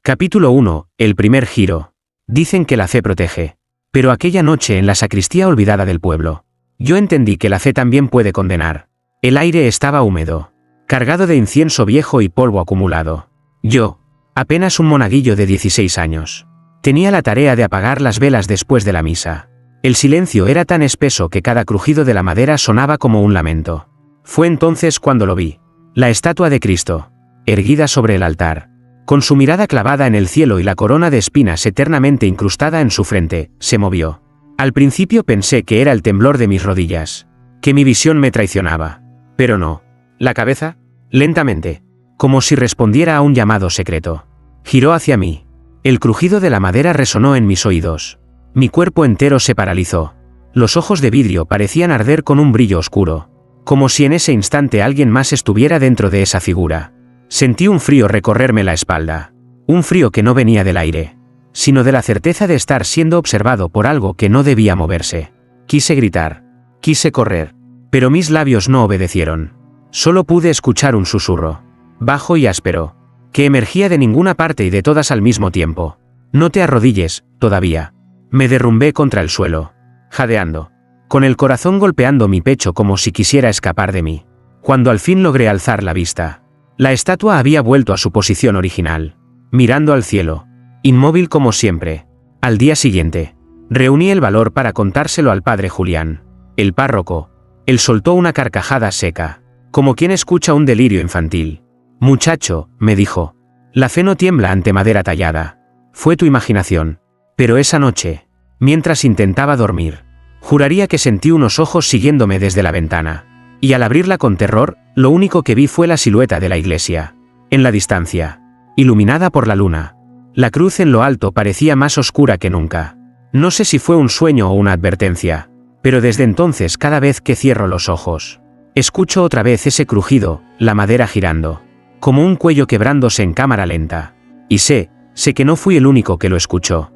Capítulo 1. El primer giro. Dicen que la fe protege. Pero aquella noche en la sacristía olvidada del pueblo, yo entendí que la fe también puede condenar. El aire estaba húmedo, cargado de incienso viejo y polvo acumulado. Yo, apenas un monaguillo de 16 años, tenía la tarea de apagar las velas después de la misa. El silencio era tan espeso que cada crujido de la madera sonaba como un lamento. Fue entonces cuando lo vi. La estatua de Cristo, erguida sobre el altar, con su mirada clavada en el cielo y la corona de espinas eternamente incrustada en su frente, se movió. Al principio pensé que era el temblor de mis rodillas, que mi visión me traicionaba. Pero no. La cabeza, lentamente, como si respondiera a un llamado secreto, giró hacia mí. El crujido de la madera resonó en mis oídos. Mi cuerpo entero se paralizó. Los ojos de vidrio parecían arder con un brillo oscuro, como si en ese instante alguien más estuviera dentro de esa figura. Sentí un frío recorrerme la espalda, un frío que no venía del aire, sino de la certeza de estar siendo observado por algo que no debía moverse. Quise gritar, quise correr, pero mis labios no obedecieron. Solo pude escuchar un susurro, bajo y áspero, que emergía de ninguna parte y de todas al mismo tiempo. No te arrodilles, todavía. Me derrumbé contra el suelo, jadeando, con el corazón golpeando mi pecho como si quisiera escapar de mí. Cuando al fin logré alzar la vista, la estatua había vuelto a su posición original, mirando al cielo, inmóvil como siempre. Al día siguiente, reuní el valor para contárselo al padre Julián, el párroco. Él soltó una carcajada seca, como quien escucha un delirio infantil. Muchacho, me dijo, la fe no tiembla ante madera tallada. Fue tu imaginación. Pero esa noche, mientras intentaba dormir, juraría que sentí unos ojos siguiéndome desde la ventana. Y al abrirla con terror, lo único que vi fue la silueta de la iglesia. En la distancia, iluminada por la luna, la cruz en lo alto parecía más oscura que nunca. No sé si fue un sueño o una advertencia, pero desde entonces cada vez que cierro los ojos, escucho otra vez ese crujido, la madera girando, como un cuello quebrándose en cámara lenta. Y sé que no fui el único que lo escuchó.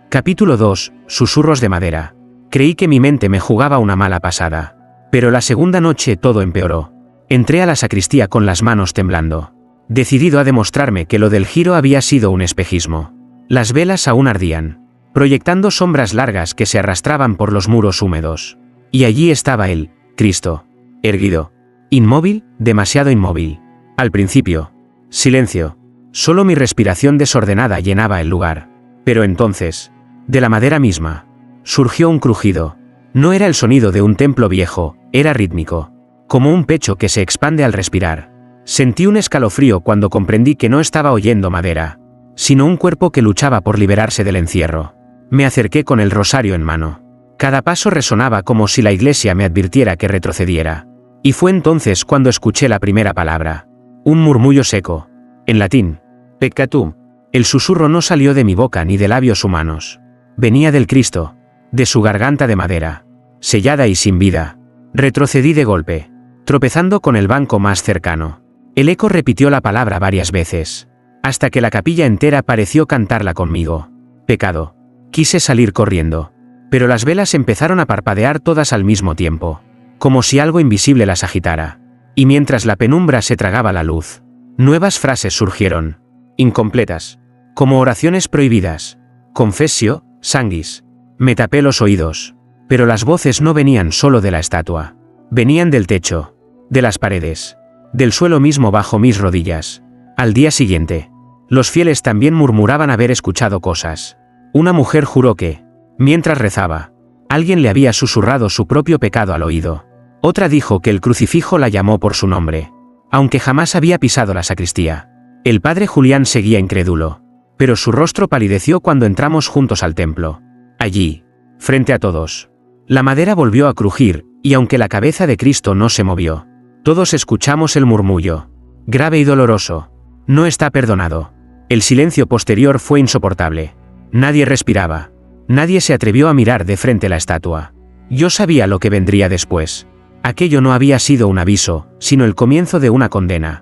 Capítulo 2. Susurros de madera. Creí que mi mente me jugaba una mala pasada. Pero la segunda noche todo empeoró. Entré a la sacristía con las manos temblando, decidido a demostrarme que lo del giro había sido un espejismo. Las velas aún ardían, proyectando sombras largas que se arrastraban por los muros húmedos. Y allí estaba él, Cristo, erguido, inmóvil, demasiado inmóvil. Al principio, silencio. Solo mi respiración desordenada llenaba el lugar. Pero entonces, de la madera misma, surgió un crujido. No era el sonido de un templo viejo, era rítmico, como un pecho que se expande al respirar. Sentí un escalofrío cuando comprendí que no estaba oyendo madera, sino un cuerpo que luchaba por liberarse del encierro. Me acerqué con el rosario en mano. Cada paso resonaba como si la iglesia me advirtiera que retrocediera. Y fue entonces cuando escuché la primera palabra. Un murmullo seco, en latín, peccatum. El susurro no salió de mi boca ni de labios humanos. Venía del Cristo, de su garganta de madera, sellada y sin vida. Retrocedí de golpe, tropezando con el banco más cercano. El eco repitió la palabra varias veces, hasta que la capilla entera pareció cantarla conmigo. Pecado. Quise salir corriendo, pero las velas empezaron a parpadear todas al mismo tiempo, como si algo invisible las agitara. Y mientras la penumbra se tragaba la luz, nuevas frases surgieron, incompletas, como oraciones prohibidas. Confessio, sanguis. Me tapé los oídos, pero las voces no venían solo de la estatua. Venían del techo, de las paredes, del suelo mismo bajo mis rodillas. Al día siguiente, los fieles también murmuraban haber escuchado cosas. Una mujer juró que, mientras rezaba, alguien le había susurrado su propio pecado al oído. Otra dijo que el crucifijo la llamó por su nombre, aunque jamás había pisado la sacristía. El padre Julián seguía incrédulo, pero su rostro palideció cuando entramos juntos al templo. Allí, frente a todos, la madera volvió a crujir, y aunque la cabeza de Cristo no se movió, todos escuchamos el murmullo, grave y doloroso: no está perdonado. El silencio posterior fue insoportable. Nadie respiraba. Nadie se atrevió a mirar de frente la estatua. Yo sabía lo que vendría después. Aquello no había sido un aviso, sino el comienzo de una condena.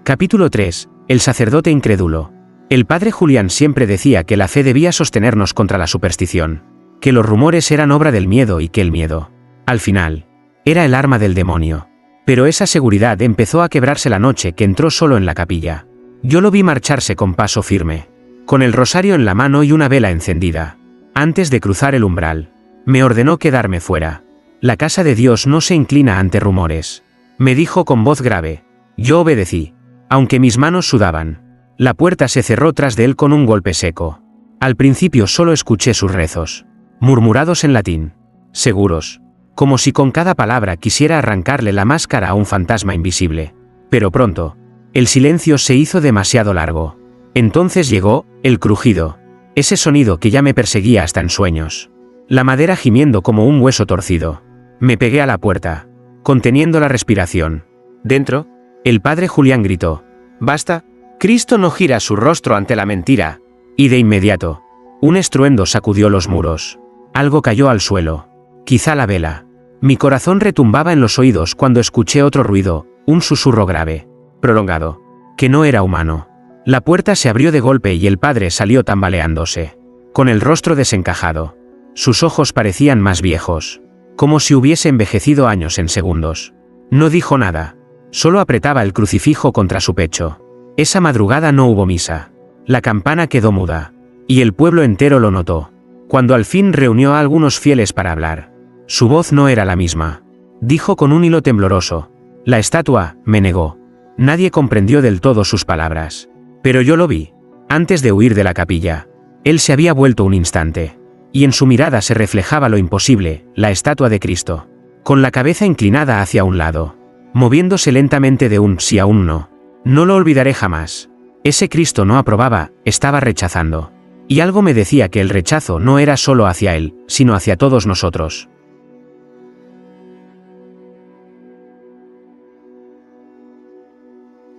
Capítulo 3. El sacerdote incrédulo. El padre Julián siempre decía que la fe debía sostenernos contra la superstición, que los rumores eran obra del miedo y que el miedo, al final, era el arma del demonio. Pero esa seguridad empezó a quebrarse la noche que entró solo en la capilla. Yo lo vi marcharse con paso firme, con el rosario en la mano y una vela encendida. Antes de cruzar el umbral, me ordenó quedarme fuera. La casa de Dios no se inclina ante rumores, me dijo con voz grave. Yo obedecí, aunque mis manos sudaban. La puerta se cerró tras de él con un golpe seco. Al principio solo escuché sus rezos, murmurados en latín, seguros, como si con cada palabra quisiera arrancarle la máscara a un fantasma invisible. Pero pronto, el silencio se hizo demasiado largo. Entonces llegó el crujido, ese sonido que ya me perseguía hasta en sueños. La madera gimiendo como un hueso torcido. Me pegué a la puerta, conteniendo la respiración. Dentro, el padre Julián gritó: «¡Basta! Cristo no gira su rostro ante la mentira». Y de inmediato, un estruendo sacudió los muros. Algo cayó al suelo. Quizá la vela. Mi corazón retumbaba en los oídos cuando escuché otro ruido, un susurro grave, prolongado, que no era humano. La puerta se abrió de golpe y el padre salió tambaleándose, con el rostro desencajado. Sus ojos parecían más viejos, como si hubiese envejecido años en segundos. No dijo nada, solo apretaba el crucifijo contra su pecho. Esa madrugada no hubo misa. La campana quedó muda, y el pueblo entero lo notó. Cuando al fin reunió a algunos fieles para hablar, su voz no era la misma. Dijo con un hilo tembloroso: «La estatua me negó». Nadie comprendió del todo sus palabras. Pero yo lo vi. Antes de huir de la capilla, él se había vuelto un instante, y en su mirada se reflejaba lo imposible, la estatua de Cristo, con la cabeza inclinada hacia un lado, moviéndose lentamente de un sí a un no. No lo olvidaré jamás. Ese Cristo no aprobaba, estaba rechazando. Y algo me decía que el rechazo no era solo hacia él, sino hacia todos nosotros.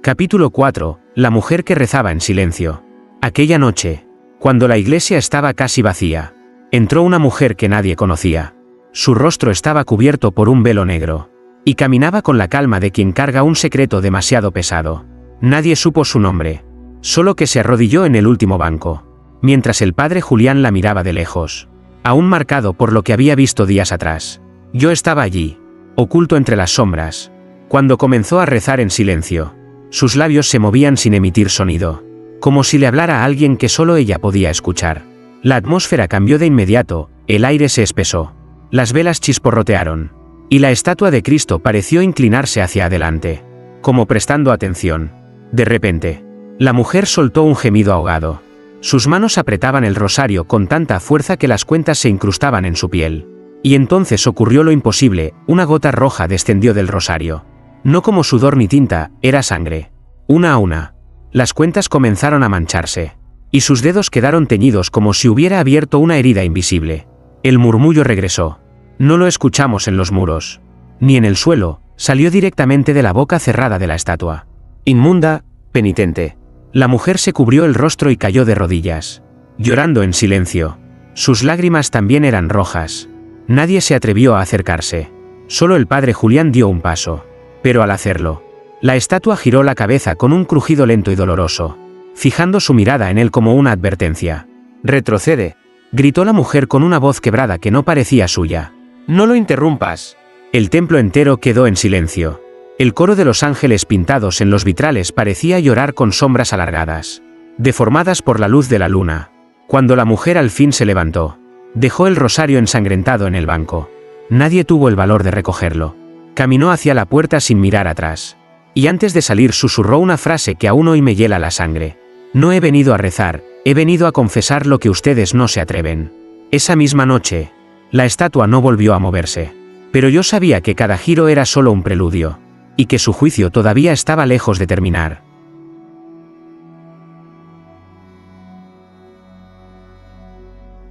Capítulo 4. La mujer que rezaba en silencio. Aquella noche, cuando la iglesia estaba casi vacía, entró una mujer que nadie conocía. Su rostro estaba cubierto por un velo negro, y caminaba con la calma de quien carga un secreto demasiado pesado. Nadie supo su nombre, solo que se arrodilló en el último banco, mientras el padre Julián la miraba de lejos, aún marcado por lo que había visto días atrás. Yo estaba allí, oculto entre las sombras, cuando comenzó a rezar en silencio. Sus labios se movían sin emitir sonido, como si le hablara a alguien que solo ella podía escuchar. La atmósfera cambió de inmediato, el aire se espesó, las velas chisporrotearon, y la estatua de Cristo pareció inclinarse hacia adelante, como prestando atención. De repente, la mujer soltó un gemido ahogado. Sus manos apretaban el rosario con tanta fuerza que las cuentas se incrustaban en su piel. Y entonces ocurrió lo imposible, una gota roja descendió del rosario. No como sudor ni tinta, era sangre. Una a una, las cuentas comenzaron a mancharse, y sus dedos quedaron teñidos como si hubiera abierto una herida invisible. El murmullo regresó. No lo escuchamos en los muros, ni en el suelo, salió directamente de la boca cerrada de la estatua. Inmunda, penitente. La mujer se cubrió el rostro y cayó de rodillas, llorando en silencio. Sus lágrimas también eran rojas. Nadie se atrevió a acercarse. Solo el padre Julián dio un paso. Pero al hacerlo, la estatua giró la cabeza con un crujido lento y doloroso, fijando su mirada en él como una advertencia. «Retrocede», gritó la mujer con una voz quebrada que no parecía suya. «No lo interrumpas». El templo entero quedó en silencio. El coro de los ángeles pintados en los vitrales parecía llorar con sombras alargadas, deformadas por la luz de la luna. Cuando la mujer al fin se levantó, dejó el rosario ensangrentado en el banco. Nadie tuvo el valor de recogerlo. Caminó hacia la puerta sin mirar atrás, y antes de salir susurró una frase que aún hoy me hiela la sangre. «No he venido a rezar, he venido a confesar lo que ustedes no se atreven». Esa misma noche, la estatua no volvió a moverse. Pero yo sabía que cada giro era solo un preludio, y que su juicio todavía estaba lejos de terminar.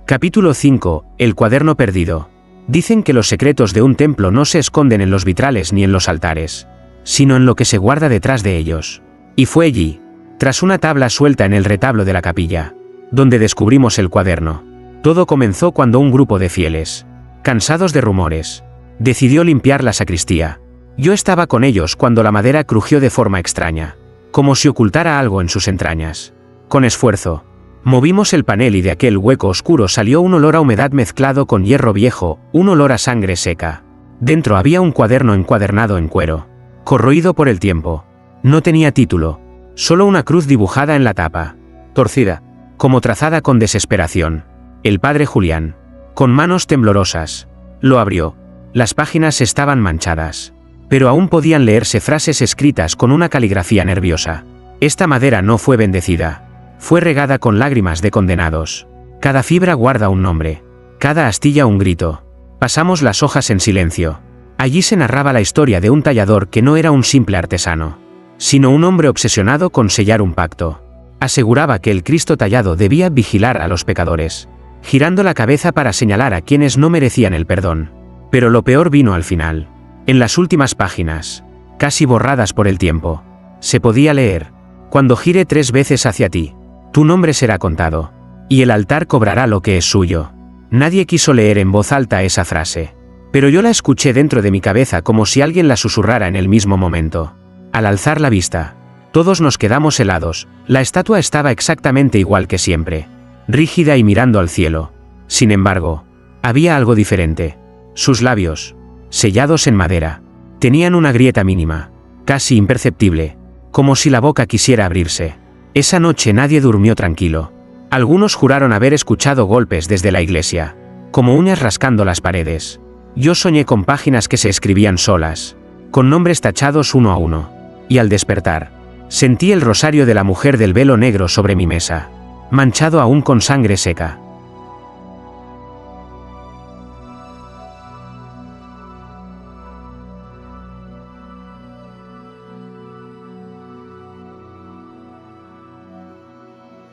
Capítulo 5. El cuaderno perdido. Dicen que los secretos de un templo no se esconden en los vitrales ni en los altares, sino en lo que se guarda detrás de ellos. Y fue allí, tras una tabla suelta en el retablo de la capilla, donde descubrimos el cuaderno. Todo comenzó cuando un grupo de fieles, cansados de rumores, decidió limpiar la sacristía. Yo estaba con ellos cuando la madera crujió de forma extraña, como si ocultara algo en sus entrañas. Con esfuerzo, movimos el panel y de aquel hueco oscuro salió un olor a humedad mezclado con hierro viejo, un olor a sangre seca. Dentro había un cuaderno encuadernado en cuero, corroído por el tiempo. No tenía título, solo una cruz dibujada en la tapa, torcida, como trazada con desesperación. El padre Julián, con manos temblorosas, lo abrió. Las páginas estaban manchadas, pero aún podían leerse frases escritas con una caligrafía nerviosa. Esta madera no fue bendecida. Fue regada con lágrimas de condenados. Cada fibra guarda un nombre. Cada astilla un grito. Pasamos las hojas en silencio. Allí se narraba la historia de un tallador que no era un simple artesano, sino un hombre obsesionado con sellar un pacto. Aseguraba que el Cristo tallado debía vigilar a los pecadores, girando la cabeza para señalar a quienes no merecían el perdón. Pero lo peor vino al final. En las últimas páginas, casi borradas por el tiempo, se podía leer: cuando gire 3 veces hacia ti, tu nombre será contado, y el altar cobrará lo que es suyo. Nadie quiso leer en voz alta esa frase, pero yo la escuché dentro de mi cabeza como si alguien la susurrara en el mismo momento. Al alzar la vista, todos nos quedamos helados. La estatua estaba exactamente igual que siempre, rígida y mirando al cielo. Sin embargo, había algo diferente. Sus labios, sellados en madera, tenían una grieta mínima, casi imperceptible, como si la boca quisiera abrirse. Esa noche nadie durmió tranquilo. Algunos juraron haber escuchado golpes desde la iglesia, como uñas rascando las paredes. Yo soñé con páginas que se escribían solas, con nombres tachados uno a uno. Y al despertar, sentí el rosario de la mujer del velo negro sobre mi mesa, manchado aún con sangre seca.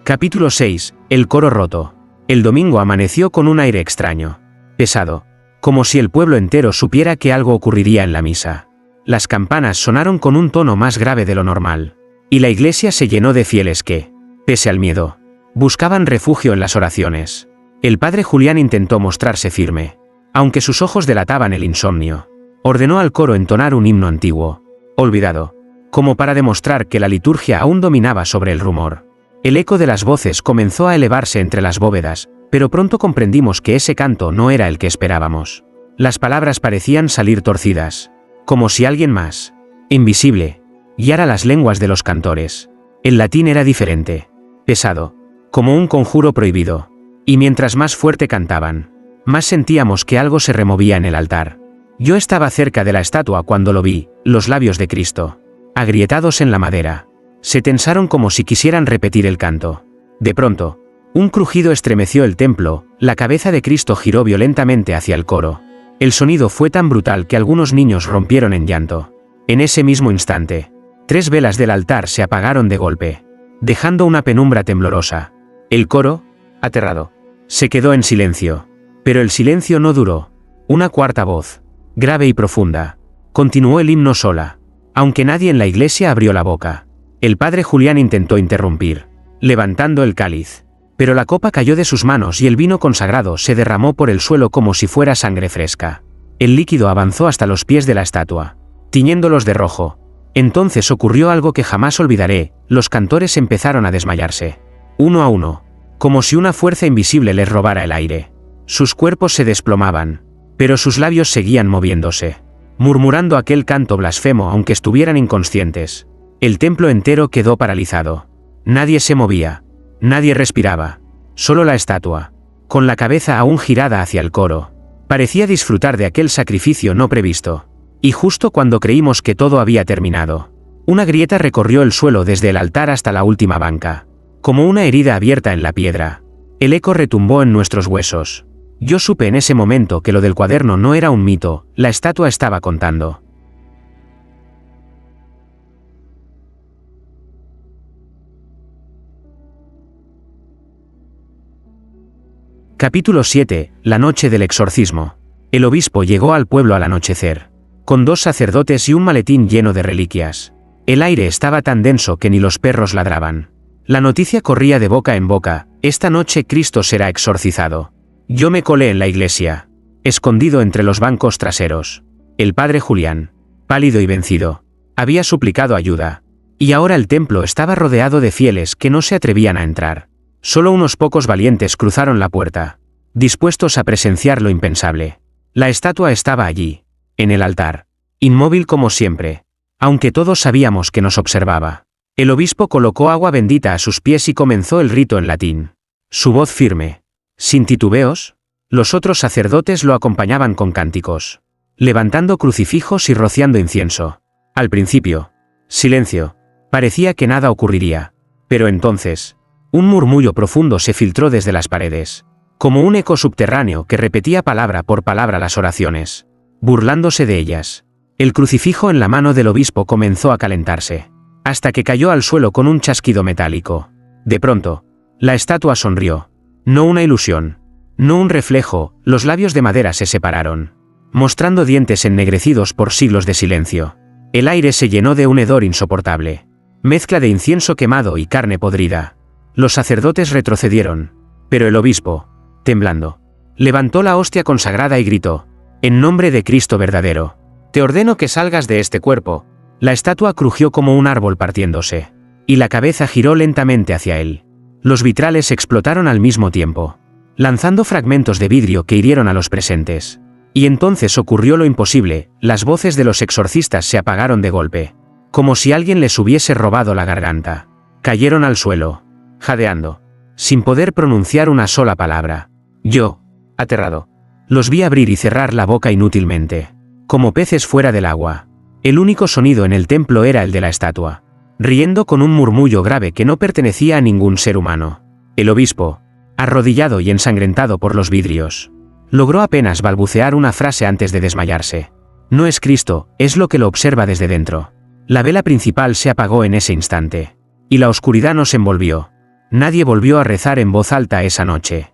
Capítulo 6. El coro roto. El domingo amaneció con un aire extraño, pesado, como si el pueblo entero supiera que algo ocurriría en la misa. Las campanas sonaron con un tono más grave de lo normal, y la iglesia se llenó de fieles que, pese al miedo, buscaban refugio en las oraciones. El padre Julián intentó mostrarse firme, aunque sus ojos delataban el insomnio. Ordenó al coro entonar un himno antiguo, olvidado, como para demostrar que la liturgia aún dominaba sobre el rumor. El eco de las voces comenzó a elevarse entre las bóvedas, pero pronto comprendimos que ese canto no era el que esperábamos. Las palabras parecían salir torcidas, como si alguien más, invisible, guiara las lenguas de los cantores. El latín era diferente, pesado, como un conjuro prohibido, y mientras más fuerte cantaban, más sentíamos que algo se removía en el altar. Yo estaba cerca de la estatua cuando lo vi. Los labios de Cristo, agrietados en la madera, se tensaron como si quisieran repetir el canto. De pronto, un crujido estremeció el templo. La cabeza de Cristo giró violentamente hacia el coro. El sonido fue tan brutal que algunos niños rompieron en llanto. En ese mismo instante, 3 velas del altar se apagaron de golpe, dejando una penumbra temblorosa. El coro, aterrado, se quedó en silencio. Pero el silencio no duró. Una cuarta voz, grave y profunda, continuó el himno sola, aunque nadie en la iglesia abrió la boca. El padre Julián intentó interrumpir, levantando el cáliz, pero la copa cayó de sus manos y el vino consagrado se derramó por el suelo como si fuera sangre fresca. El líquido avanzó hasta los pies de la estatua, tiñéndolos de rojo. Entonces ocurrió algo que jamás olvidaré. Los cantores empezaron a desmayarse, uno a uno, como si una fuerza invisible les robara el aire. Sus cuerpos se desplomaban, pero sus labios seguían moviéndose, murmurando aquel canto blasfemo aunque estuvieran inconscientes. El templo entero quedó paralizado. Nadie se movía, nadie respiraba. Solo la estatua, con la cabeza aún girada hacia el coro, parecía disfrutar de aquel sacrificio no previsto. Y justo cuando creímos que todo había terminado, una grieta recorrió el suelo desde el altar hasta la última banca, como una herida abierta en la piedra. El eco retumbó en nuestros huesos. Yo supe en ese momento que lo del cuaderno no era un mito, la estatua estaba contando. Capítulo 7. La noche del exorcismo. El obispo llegó al pueblo al anochecer, con 2 sacerdotes y un maletín lleno de reliquias. El aire estaba tan denso que ni los perros ladraban. La noticia corría de boca en boca: esta noche Cristo será exorcizado. Yo me colé en la iglesia, escondido entre los bancos traseros. El padre Julián, pálido y vencido, había suplicado ayuda. Y ahora el templo estaba rodeado de fieles que no se atrevían a entrar. Solo unos pocos valientes cruzaron la puerta, dispuestos a presenciar lo impensable. La estatua estaba allí, en el altar, inmóvil como siempre, aunque todos sabíamos que nos observaba. El obispo colocó agua bendita a sus pies y comenzó el rito en latín. Su voz firme, sin titubeos, los otros sacerdotes lo acompañaban con cánticos, levantando crucifijos y rociando incienso. Al principio, silencio, parecía que nada ocurriría, pero entonces, un murmullo profundo se filtró desde las paredes, como un eco subterráneo que repetía palabra por palabra las oraciones, burlándose de ellas. El crucifijo en la mano del obispo comenzó a calentarse, hasta que cayó al suelo con un chasquido metálico. De pronto, la estatua sonrió. No una ilusión, no un reflejo, los labios de madera se separaron, mostrando dientes ennegrecidos por siglos de silencio. El aire se llenó de un hedor insoportable, mezcla de incienso quemado y carne podrida. Los sacerdotes retrocedieron, pero el obispo, temblando, levantó la hostia consagrada y gritó: «En nombre de Cristo verdadero, te ordeno que salgas de este cuerpo». La estatua crujió como un árbol partiéndose, y la cabeza giró lentamente hacia él. Los vitrales explotaron al mismo tiempo, lanzando fragmentos de vidrio que hirieron a los presentes. Y entonces ocurrió lo imposible, las voces de los exorcistas se apagaron de golpe, como si alguien les hubiese robado la garganta. Cayeron al suelo, jadeando, sin poder pronunciar una sola palabra. Yo, aterrado, los vi abrir y cerrar la boca inútilmente, como peces fuera del agua. El único sonido en el templo era el de la estatua, riendo con un murmullo grave que no pertenecía a ningún ser humano. El obispo, arrodillado y ensangrentado por los vidrios, logró apenas balbucear una frase antes de desmayarse. No es Cristo, es lo que lo observa desde dentro. La vela principal se apagó en ese instante, y la oscuridad nos envolvió. Nadie volvió a rezar en voz alta esa noche.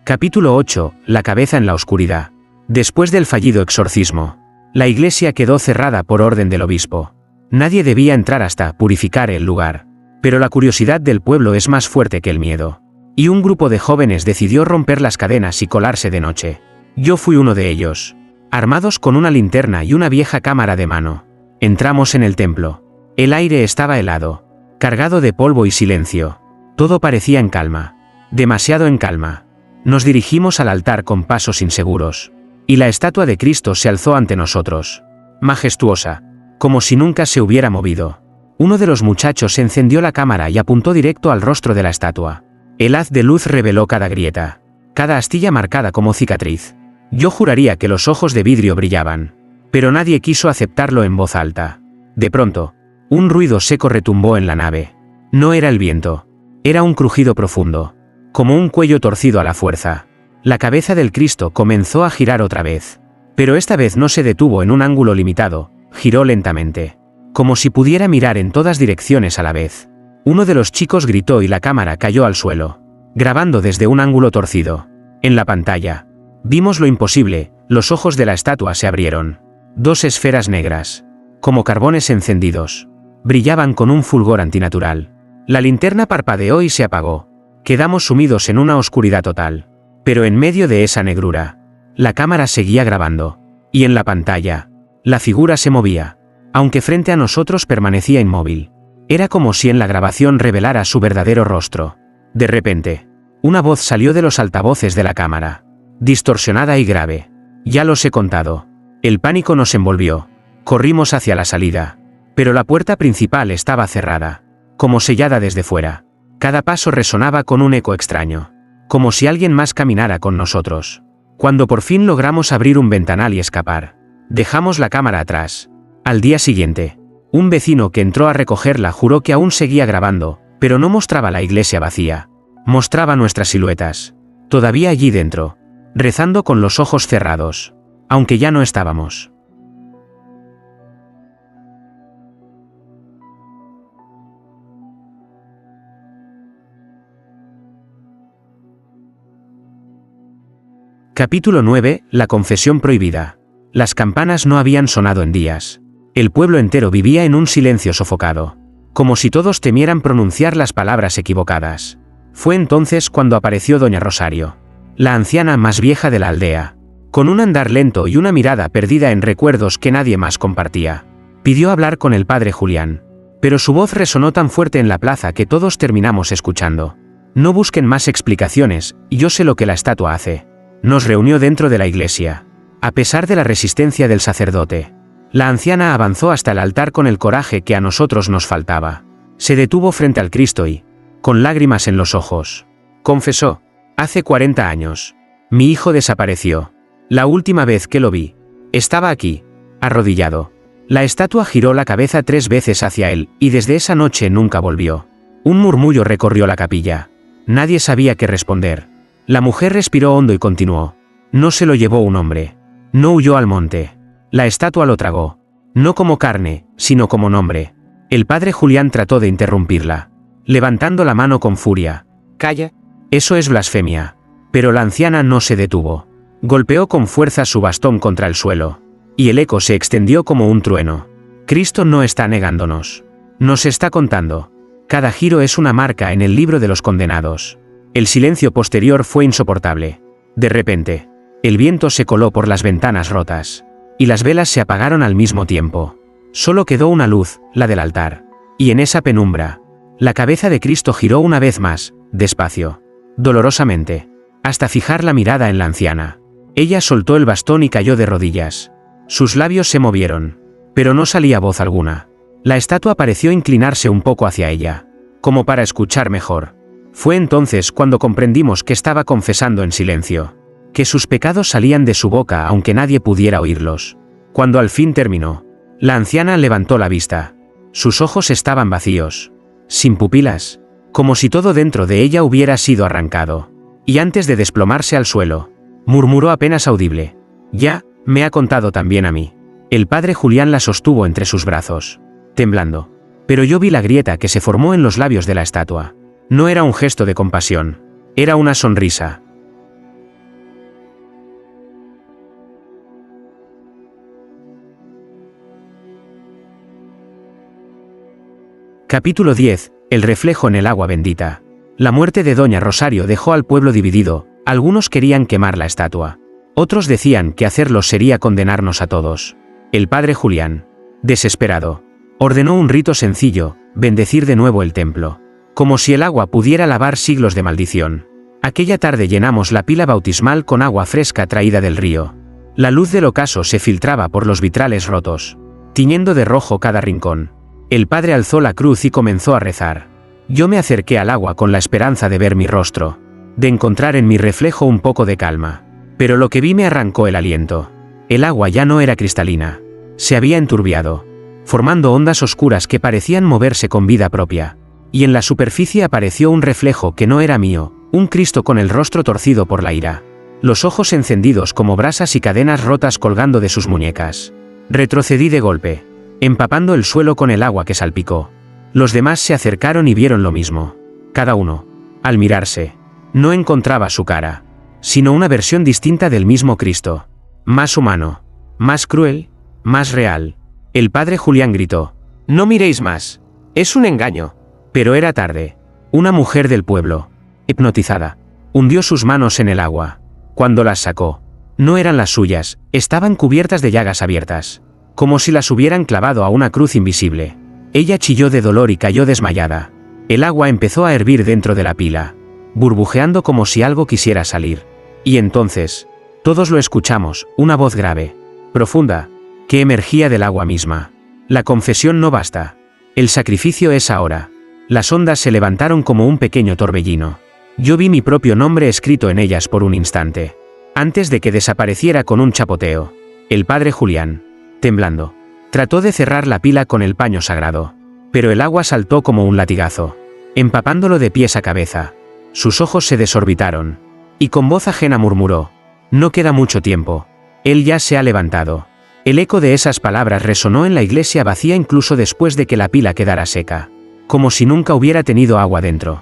Capítulo 8. La cabeza en la oscuridad. Después del fallido exorcismo, la iglesia quedó cerrada por orden del obispo. Nadie debía entrar hasta purificar el lugar. Pero la curiosidad del pueblo es más fuerte que el miedo. Y un grupo de jóvenes decidió romper las cadenas y colarse de noche. Yo fui uno de ellos. Armados con una linterna y una vieja cámara de mano, entramos en el templo. El aire estaba helado, cargado de polvo y silencio. Todo parecía en calma, demasiado en calma. Nos dirigimos al altar con pasos inseguros, y la estatua de Cristo se alzó ante nosotros, majestuosa, como si nunca se hubiera movido. Uno de los muchachos encendió la cámara y apuntó directo al rostro de la estatua. El haz de luz reveló cada grieta, cada astilla marcada como cicatriz. Yo juraría que los ojos de vidrio brillaban, pero nadie quiso aceptarlo en voz alta. De pronto, un ruido seco retumbó en la nave. No era el viento, era un crujido profundo, como un cuello torcido a la fuerza. La cabeza del Cristo comenzó a girar otra vez, pero esta vez no se detuvo en un ángulo limitado, giró lentamente, como si pudiera mirar en todas direcciones a la vez. Uno de los chicos gritó y la cámara cayó al suelo, grabando desde un ángulo torcido. En la pantalla, vimos lo imposible, los ojos de la estatua se abrieron. Dos esferas negras, como carbones encendidos, brillaban con un fulgor antinatural. La linterna parpadeó y se apagó. Quedamos sumidos en una oscuridad total. Pero en medio de esa negrura, la cámara seguía grabando. Y en la pantalla, la figura se movía, aunque frente a nosotros permanecía inmóvil. Era como si en la grabación revelara su verdadero rostro. De repente, una voz salió de los altavoces de la cámara, distorsionada y grave. Ya los he contado. El pánico nos envolvió. Corrimos hacia la salida. Pero la puerta principal estaba cerrada, como sellada desde fuera. Cada paso resonaba con un eco extraño, como si alguien más caminara con nosotros. Cuando por fin logramos abrir un ventanal y escapar, dejamos la cámara atrás. Al día siguiente, un vecino que entró a recogerla juró que aún seguía grabando, pero no mostraba la iglesia vacía. Mostraba nuestras siluetas, todavía allí dentro, rezando con los ojos cerrados, aunque ya no estábamos. Capítulo 9. La confesión prohibida. Las campanas no habían sonado en días. El pueblo entero vivía en un silencio sofocado, como si todos temieran pronunciar las palabras equivocadas. Fue entonces cuando apareció doña Rosario. la anciana más vieja de la aldea. Con un andar lento y una mirada perdida en recuerdos que nadie más compartía, pidió hablar con el padre Julián. Pero su voz resonó tan fuerte en la plaza que todos terminamos escuchando. No busquen más explicaciones, yo sé lo que la estatua hace. Nos reunió dentro de la iglesia. A pesar de la resistencia del sacerdote, la anciana avanzó hasta el altar con el coraje que a nosotros nos faltaba. Se detuvo frente al Cristo y, con lágrimas en los ojos, confesó: hace 40 años, mi hijo desapareció. La última vez que lo vi, estaba aquí, arrodillado. La estatua giró la cabeza 3 veces hacia él, y desde esa noche nunca volvió. Un murmullo recorrió la capilla. Nadie sabía qué responder. La mujer respiró hondo y continuó: no se lo llevó un hombre. No huyó al monte. La estatua lo tragó. No como carne, sino como nombre. El padre Julián trató de interrumpirla, levantando la mano con furia. Calla. Eso es blasfemia. Pero la anciana no se detuvo. Golpeó con fuerza su bastón contra el suelo, y el eco se extendió como un trueno. Cristo no está negándonos. Nos está contando. Cada giro es una marca en el libro de los condenados. El silencio posterior fue insoportable. De repente, el viento se coló por las ventanas rotas, y las velas se apagaron al mismo tiempo. Solo quedó una luz, la del altar. Y en esa penumbra, la cabeza de Cristo giró una vez más, despacio, dolorosamente, hasta fijar la mirada en la anciana. Ella soltó el bastón y cayó de rodillas. Sus labios se movieron, pero no salía voz alguna. La estatua pareció inclinarse un poco hacia ella, como para escuchar mejor. Fue entonces cuando comprendimos que estaba confesando en silencio, que sus pecados salían de su boca aunque nadie pudiera oírlos. Cuando al fin terminó, la anciana levantó la vista. Sus ojos estaban vacíos, sin pupilas, como si todo dentro de ella hubiera sido arrancado. Y antes de desplomarse al suelo, murmuró apenas audible: ya, me ha contado también a mí. El padre Julián la sostuvo entre sus brazos, temblando. Pero yo vi la grieta que se formó en los labios de la estatua. No era un gesto de compasión, era una sonrisa. Capítulo 10. El reflejo en el agua bendita. La muerte de Doña Rosario dejó al pueblo dividido. Algunos querían quemar la estatua. Otros decían que hacerlo sería condenarnos a todos. El padre Julián, desesperado, ordenó un rito sencillo: bendecir de nuevo el templo, como si el agua pudiera lavar siglos de maldición. Aquella tarde llenamos la pila bautismal con agua fresca traída del río. La luz del ocaso se filtraba por los vitrales rotos, tiñendo de rojo cada rincón. El padre alzó la cruz y comenzó a rezar. Yo me acerqué al agua con la esperanza de ver mi rostro, de encontrar en mi reflejo un poco de calma. Pero lo que vi me arrancó el aliento. El agua ya no era cristalina. Se había enturbiado, formando ondas oscuras que parecían moverse con vida propia. Y en la superficie apareció un reflejo que no era mío, un Cristo con el rostro torcido por la ira, los ojos encendidos como brasas y cadenas rotas colgando de sus muñecas. Retrocedí de golpe, empapando el suelo con el agua que salpicó. Los demás se acercaron y vieron lo mismo. Cada uno, al mirarse, no encontraba su cara, sino una versión distinta del mismo Cristo. Más humano, más cruel, más real. El padre Julián gritó: no miréis más, es un engaño. Pero era tarde. Una mujer del pueblo, hipnotizada, hundió sus manos en el agua. Cuando las sacó, no eran las suyas, estaban cubiertas de llagas abiertas, como si las hubieran clavado a una cruz invisible. Ella chilló de dolor y cayó desmayada. El agua empezó a hervir dentro de la pila, burbujeando como si algo quisiera salir. Y entonces, todos lo escuchamos, una voz grave, profunda, que emergía del agua misma. La confesión no basta. El sacrificio es ahora. Las ondas se levantaron como un pequeño torbellino. Yo vi mi propio nombre escrito en ellas por un instante, antes de que desapareciera con un chapoteo. El padre Julián, temblando, trató de cerrar la pila con el paño sagrado, pero el agua saltó como un latigazo, empapándolo de pies a cabeza. Sus ojos se desorbitaron, y con voz ajena murmuró: no queda mucho tiempo. Él ya se ha levantado. El eco de esas palabras resonó en la iglesia vacía incluso después de que la pila quedara seca, como si nunca hubiera tenido agua dentro.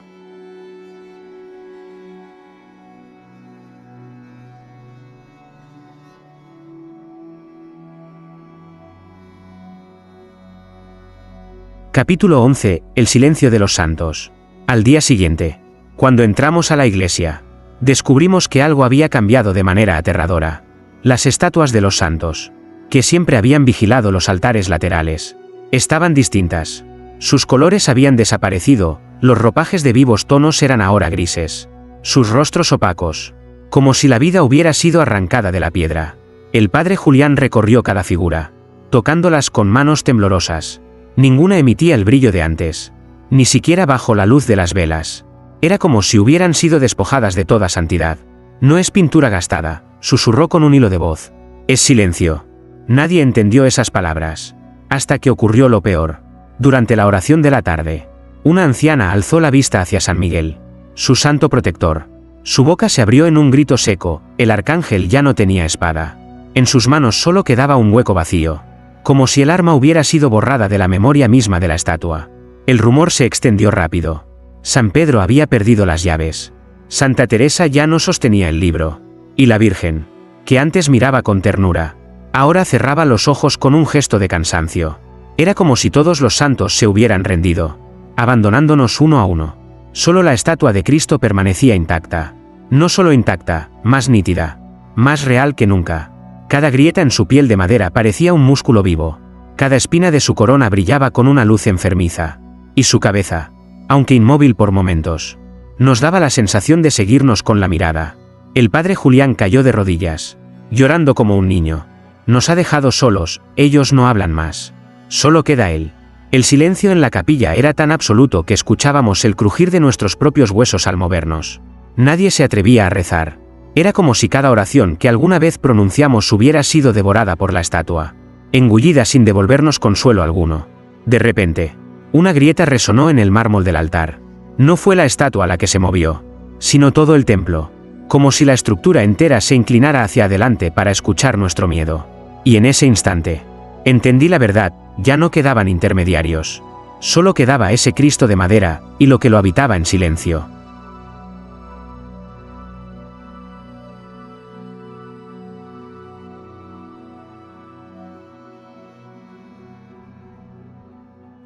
Capítulo 11. El silencio de los santos. Al día siguiente, cuando entramos a la iglesia, descubrimos que algo había cambiado de manera aterradora. Las estatuas de los santos, que siempre habían vigilado los altares laterales, estaban distintas. Sus colores habían desaparecido, los ropajes de vivos tonos eran ahora grises. Sus rostros opacos, como si la vida hubiera sido arrancada de la piedra. El padre Julián recorrió cada figura, tocándolas con manos temblorosas. Ninguna emitía el brillo de antes, ni siquiera bajo la luz de las velas. Era como si hubieran sido despojadas de toda santidad. No es pintura gastada, susurró con un hilo de voz. Es silencio. Nadie entendió esas palabras, hasta que ocurrió lo peor. Durante la oración de la tarde, una anciana alzó la vista hacia San Miguel, su santo protector. Su boca se abrió en un grito seco, el arcángel ya no tenía espada. En sus manos solo quedaba un hueco vacío, como si el arma hubiera sido borrada de la memoria misma de la estatua. El rumor se extendió rápido. San Pedro había perdido las llaves. Santa Teresa ya no sostenía el libro. Y la Virgen, que antes miraba con ternura, ahora cerraba los ojos con un gesto de cansancio. Era como si todos los santos se hubieran rendido, abandonándonos uno a uno. Solo la estatua de Cristo permanecía intacta. No solo intacta, más nítida, más real que nunca. Cada grieta en su piel de madera parecía un músculo vivo. Cada espina de su corona brillaba con una luz enfermiza. Y su cabeza, aunque inmóvil por momentos, nos daba la sensación de seguirnos con la mirada. El padre Julián cayó de rodillas, llorando como un niño. Nos ha dejado solos, ellos no hablan más. Solo queda él. El silencio en la capilla era tan absoluto que escuchábamos el crujir de nuestros propios huesos al movernos. Nadie se atrevía a rezar. Era como si cada oración que alguna vez pronunciamos hubiera sido devorada por la estatua, engullida sin devolvernos consuelo alguno. De repente, una grieta resonó en el mármol del altar. No fue la estatua la que se movió, sino todo el templo, como si la estructura entera se inclinara hacia adelante para escuchar nuestro miedo. Y en ese instante, entendí la verdad, ya no quedaban intermediarios. Solo quedaba ese Cristo de madera, y lo que lo habitaba en silencio.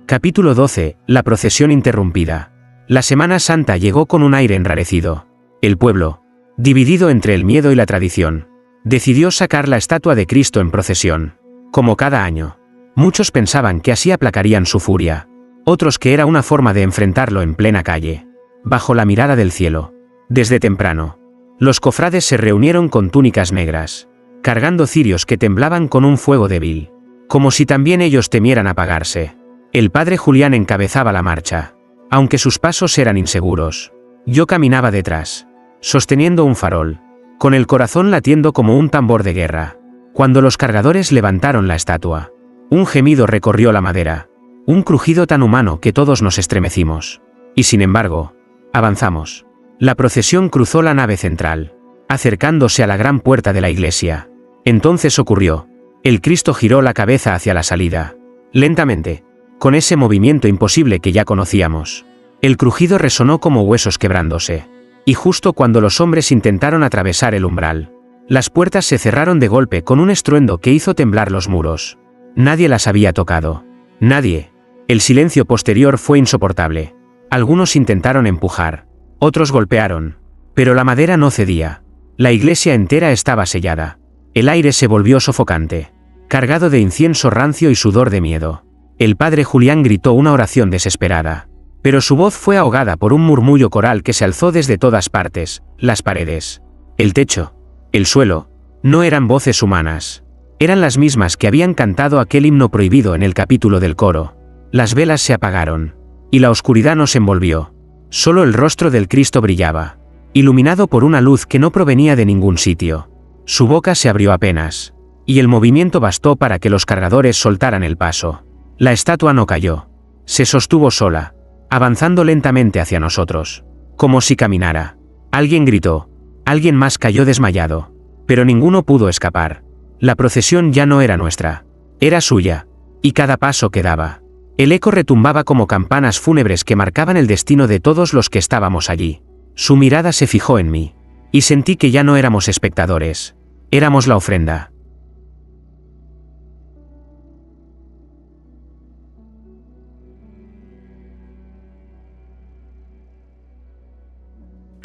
Capítulo 12. La procesión interrumpida. La Semana Santa llegó con un aire enrarecido. El pueblo, dividido entre el miedo y la tradición, decidió sacar la estatua de Cristo en procesión. Como cada año, muchos pensaban que así aplacarían su furia, otros que era una forma de enfrentarlo en plena calle, bajo la mirada del cielo. Desde temprano, los cofrades se reunieron con túnicas negras, cargando cirios que temblaban con un fuego débil, como si también ellos temieran apagarse. El padre Julián encabezaba la marcha, aunque sus pasos eran inseguros. Yo caminaba detrás, sosteniendo un farol, con el corazón latiendo como un tambor de guerra. Cuando los cargadores levantaron la estatua, un gemido recorrió la madera, un crujido tan humano que todos nos estremecimos. Y sin embargo, avanzamos. La procesión cruzó la nave central, acercándose a la gran puerta de la iglesia. Entonces ocurrió. El Cristo giró la cabeza hacia la salida, lentamente, con ese movimiento imposible que ya conocíamos. El crujido resonó como huesos quebrándose. Y justo cuando los hombres intentaron atravesar el umbral, las puertas se cerraron de golpe con un estruendo que hizo temblar los muros. Nadie las había tocado. Nadie. El silencio posterior fue insoportable. Algunos intentaron empujar, otros golpearon. Pero la madera no cedía. La iglesia entera estaba sellada. El aire se volvió sofocante, cargado de incienso rancio y sudor de miedo. El padre Julián gritó una oración desesperada, pero su voz fue ahogada por un murmullo coral que se alzó desde todas partes. Las paredes, el techo, el suelo, no eran voces humanas. Eran las mismas que habían cantado aquel himno prohibido en el capítulo del coro. Las velas se apagaron, y la oscuridad nos envolvió. Solo el rostro del Cristo brillaba, iluminado por una luz que no provenía de ningún sitio. Su boca se abrió apenas, y el movimiento bastó para que los cargadores soltaran el paso. La estatua no cayó. Se sostuvo sola, avanzando lentamente hacia nosotros, como si caminara. Alguien gritó. Alguien más cayó desmayado. Pero ninguno pudo escapar. La procesión ya no era nuestra. Era suya. Y cada paso que daba, el eco retumbaba como campanas fúnebres que marcaban el destino de todos los que estábamos allí. Su mirada se fijó en mí. Y sentí que ya no éramos espectadores. Éramos la ofrenda.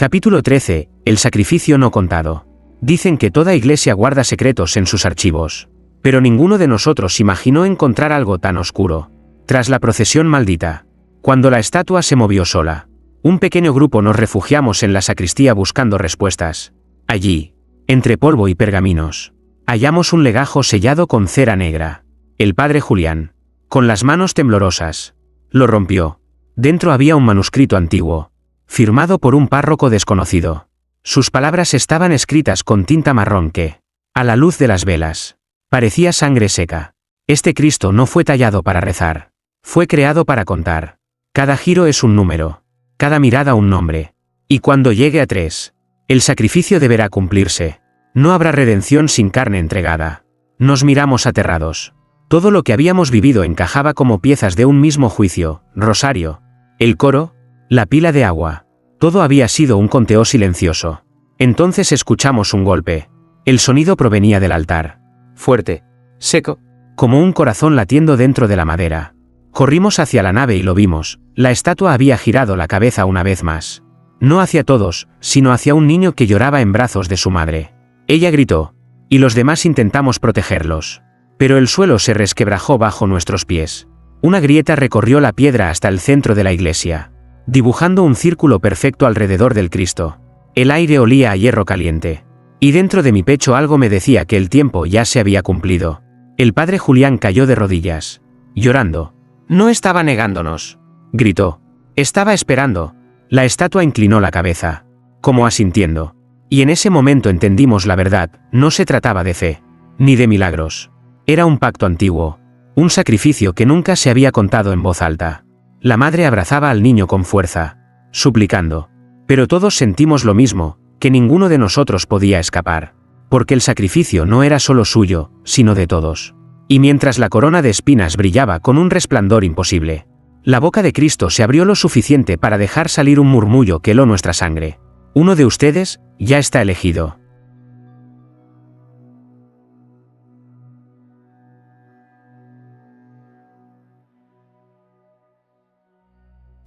Capítulo 13. El sacrificio no contado. Dicen que toda iglesia guarda secretos en sus archivos. Pero ninguno de nosotros imaginó encontrar algo tan oscuro. Tras la procesión maldita, cuando la estatua se movió sola, un pequeño grupo nos refugiamos en la sacristía buscando respuestas. Allí, entre polvo y pergaminos, hallamos un legajo sellado con cera negra. El padre Julián, con las manos temblorosas, lo rompió. Dentro había un manuscrito antiguo, firmado por un párroco desconocido. Sus palabras estaban escritas con tinta marrón que, a la luz de las velas, parecía sangre seca. Este Cristo no fue tallado para rezar, fue creado para contar. Cada giro es un número, cada mirada un nombre. Y cuando llegue a 3, el sacrificio deberá cumplirse. No habrá redención sin carne entregada. Nos miramos aterrados. Todo lo que habíamos vivido encajaba como piezas de un mismo juicio: rosario, el coro, la pila de agua. Todo había sido un conteo silencioso. Entonces escuchamos un golpe. El sonido provenía del altar. Fuerte, seco, como un corazón latiendo dentro de la madera. Corrimos hacia la nave y lo vimos. La estatua había girado la cabeza una vez más. No hacia todos, sino hacia un niño que lloraba en brazos de su madre. Ella gritó, y los demás intentamos protegerlos. Pero el suelo se resquebrajó bajo nuestros pies. Una grieta recorrió la piedra hasta el centro de la iglesia, dibujando un círculo perfecto alrededor del Cristo. El aire olía a hierro caliente. Y dentro de mi pecho algo me decía que el tiempo ya se había cumplido. El padre Julián cayó de rodillas, llorando. No estaba negándonos, gritó. Estaba esperando. La estatua inclinó la cabeza, como asintiendo. Y en ese momento entendimos la verdad. No se trataba de fe, ni de milagros. Era un pacto antiguo, un sacrificio que nunca se había contado en voz alta. La madre abrazaba al niño con fuerza, suplicando. Pero todos sentimos lo mismo, que ninguno de nosotros podía escapar. Porque el sacrificio no era solo suyo, sino de todos. Y mientras la corona de espinas brillaba con un resplandor imposible, la boca de Cristo se abrió lo suficiente para dejar salir un murmullo que heló nuestra sangre. Uno de ustedes ya está elegido.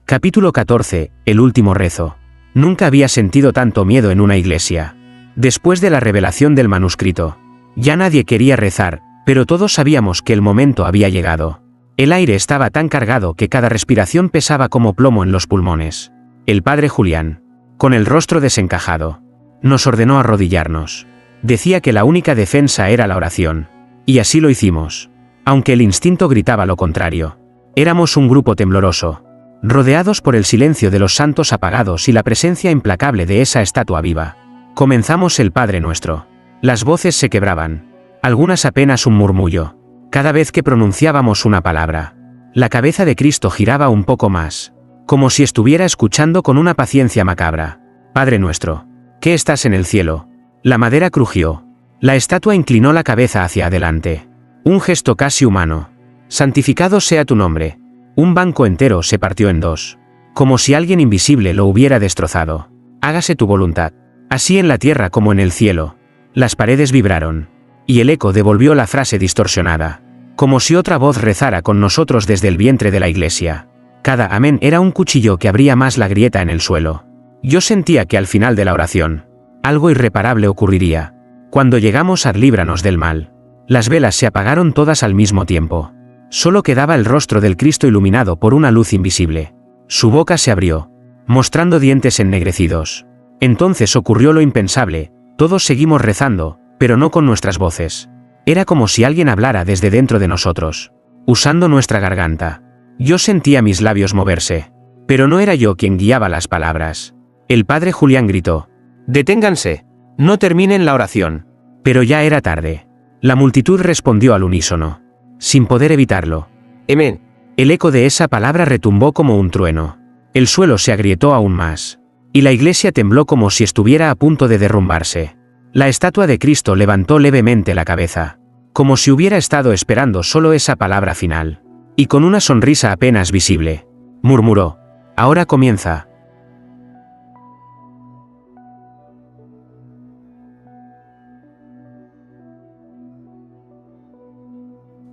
Capítulo 14. El último rezo. Nunca había sentido tanto miedo en una iglesia. Después de la revelación del manuscrito, ya nadie quería rezar, pero todos sabíamos que el momento había llegado. El aire estaba tan cargado que cada respiración pesaba como plomo en los pulmones. El padre Julián, con el rostro desencajado, nos ordenó arrodillarnos. Decía que la única defensa era la oración. Y así lo hicimos. Aunque el instinto gritaba lo contrario. Éramos un grupo tembloroso, rodeados por el silencio de los santos apagados y la presencia implacable de esa estatua viva. Comenzamos el Padre Nuestro. Las voces se quebraban, algunas apenas un murmullo. Cada vez que pronunciábamos una palabra, la cabeza de Cristo giraba un poco más, como si estuviera escuchando con una paciencia macabra. Padre Nuestro, que estás en el cielo. La madera crujió. La estatua inclinó la cabeza hacia adelante. Un gesto casi humano. Santificado sea tu nombre. Un banco entero se partió en dos, como si alguien invisible lo hubiera destrozado. Hágase tu voluntad, así en la tierra como en el cielo. Las paredes vibraron, y el eco devolvió la frase distorsionada, como si otra voz rezara con nosotros desde el vientre de la iglesia. Cada amén era un cuchillo que abría más la grieta en el suelo. Yo sentía que al final de la oración, algo irreparable ocurriría. Cuando llegamos a líbranos del mal, las velas se apagaron todas al mismo tiempo. Solo quedaba el rostro del Cristo iluminado por una luz invisible. Su boca se abrió, mostrando dientes ennegrecidos. Entonces ocurrió lo impensable. Todos seguimos rezando, pero no con nuestras voces. Era como si alguien hablara desde dentro de nosotros, usando nuestra garganta. Yo sentía mis labios moverse, pero no era yo quien guiaba las palabras. El padre Julián gritó: «Deténganse, no terminen la oración». Pero ya era tarde. La multitud respondió al unísono, sin poder evitarlo. «Amén». El eco de esa palabra retumbó como un trueno. El suelo se agrietó aún más, y la iglesia tembló como si estuviera a punto de derrumbarse. La estatua de Cristo levantó levemente la cabeza, como si hubiera estado esperando solo esa palabra final. Y con una sonrisa apenas visible, murmuró: «Ahora comienza».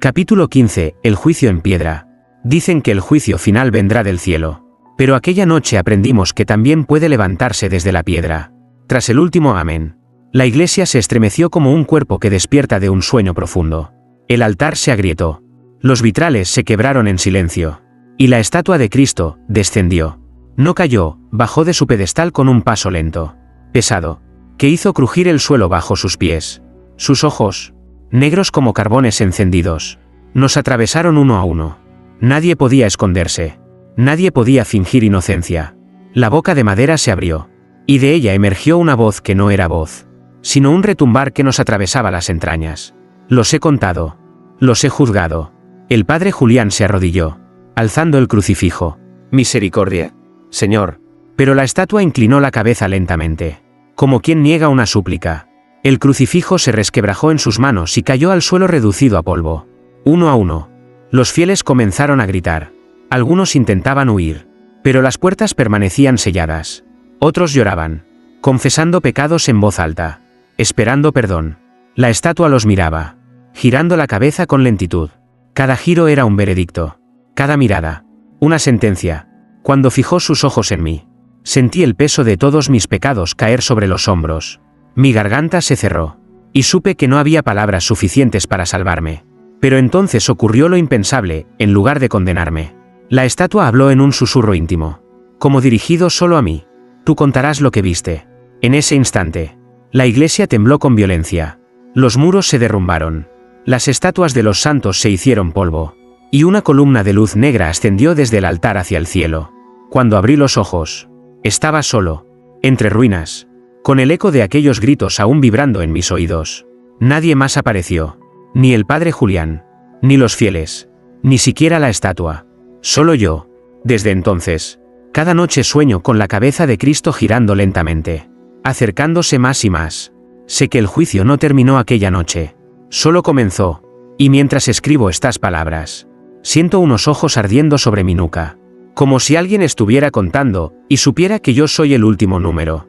Capítulo 15. El juicio en piedra. Dicen que el juicio final vendrá del cielo. Pero aquella noche aprendimos que también puede levantarse desde la piedra. Tras el último amén, la iglesia se estremeció como un cuerpo que despierta de un sueño profundo. El altar se agrietó. Los vitrales se quebraron en silencio. Y la estatua de Cristo descendió. No cayó, bajó de su pedestal con un paso lento, pesado, que hizo crujir el suelo bajo sus pies. Sus ojos, negros como carbones encendidos, nos atravesaron uno a uno. Nadie podía esconderse. Nadie podía fingir inocencia. La boca de madera se abrió. Y de ella emergió una voz que no era voz, sino un retumbar que nos atravesaba las entrañas. Los he contado. Los he juzgado. El padre Julián se arrodilló, alzando el crucifijo. Misericordia, Señor. Pero la estatua inclinó la cabeza lentamente, como quien niega una súplica. El crucifijo se resquebrajó en sus manos y cayó al suelo reducido a polvo. Uno a uno, los fieles comenzaron a gritar. Algunos intentaban huir, pero las puertas permanecían selladas. Otros lloraban, confesando pecados en voz alta, esperando perdón. La estatua los miraba, girando la cabeza con lentitud. Cada giro era un veredicto, cada mirada, una sentencia. Cuando fijó sus ojos en mí, sentí el peso de todos mis pecados caer sobre los hombros. Mi garganta se cerró, y supe que no había palabras suficientes para salvarme. Pero entonces ocurrió lo impensable, en lugar de condenarme. La estatua habló en un susurro íntimo, como dirigido solo a mí. Tú contarás lo que viste. En ese instante, la iglesia tembló con violencia. Los muros se derrumbaron. Las estatuas de los santos se hicieron polvo. Y una columna de luz negra ascendió desde el altar hacia el cielo. Cuando abrí los ojos, estaba solo, entre ruinas, con el eco de aquellos gritos aún vibrando en mis oídos. Nadie más apareció. Ni el padre Julián, ni los fieles, ni siquiera la estatua. Solo yo. Desde entonces, cada noche sueño con la cabeza de Cristo girando lentamente, acercándose más y más. Sé que el juicio no terminó aquella noche, solo comenzó, y mientras escribo estas palabras, siento unos ojos ardiendo sobre mi nuca, como si alguien estuviera contando, y supiera que yo soy el último número.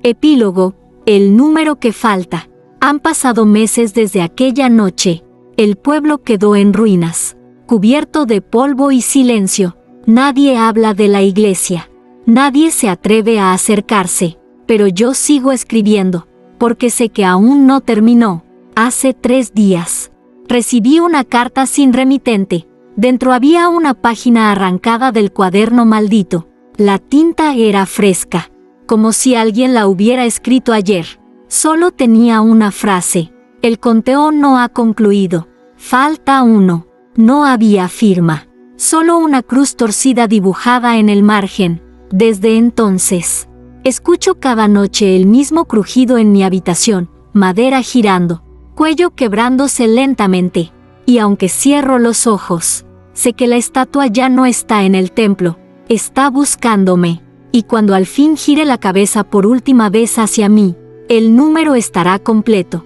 Epílogo, el número que falta. Han pasado meses desde aquella noche. El pueblo quedó en ruinas, cubierto de polvo y silencio. Nadie habla de la iglesia. Nadie se atreve a acercarse. Pero yo sigo escribiendo, porque sé que aún no terminó. Hace 3 días, recibí una carta sin remitente. Dentro había una página arrancada del cuaderno maldito. La tinta era fresca, como si alguien la hubiera escrito ayer. Solo tenía una frase: el conteo no ha concluido. Falta uno. No había firma. Solo una cruz torcida dibujada en el margen. Desde entonces, escucho cada noche el mismo crujido en mi habitación, madera girando, cuello quebrándose lentamente. Y aunque cierro los ojos, sé que la estatua ya no está en el templo, está buscándome. Y cuando al fin gire la cabeza por última vez hacia mí, el número estará completo.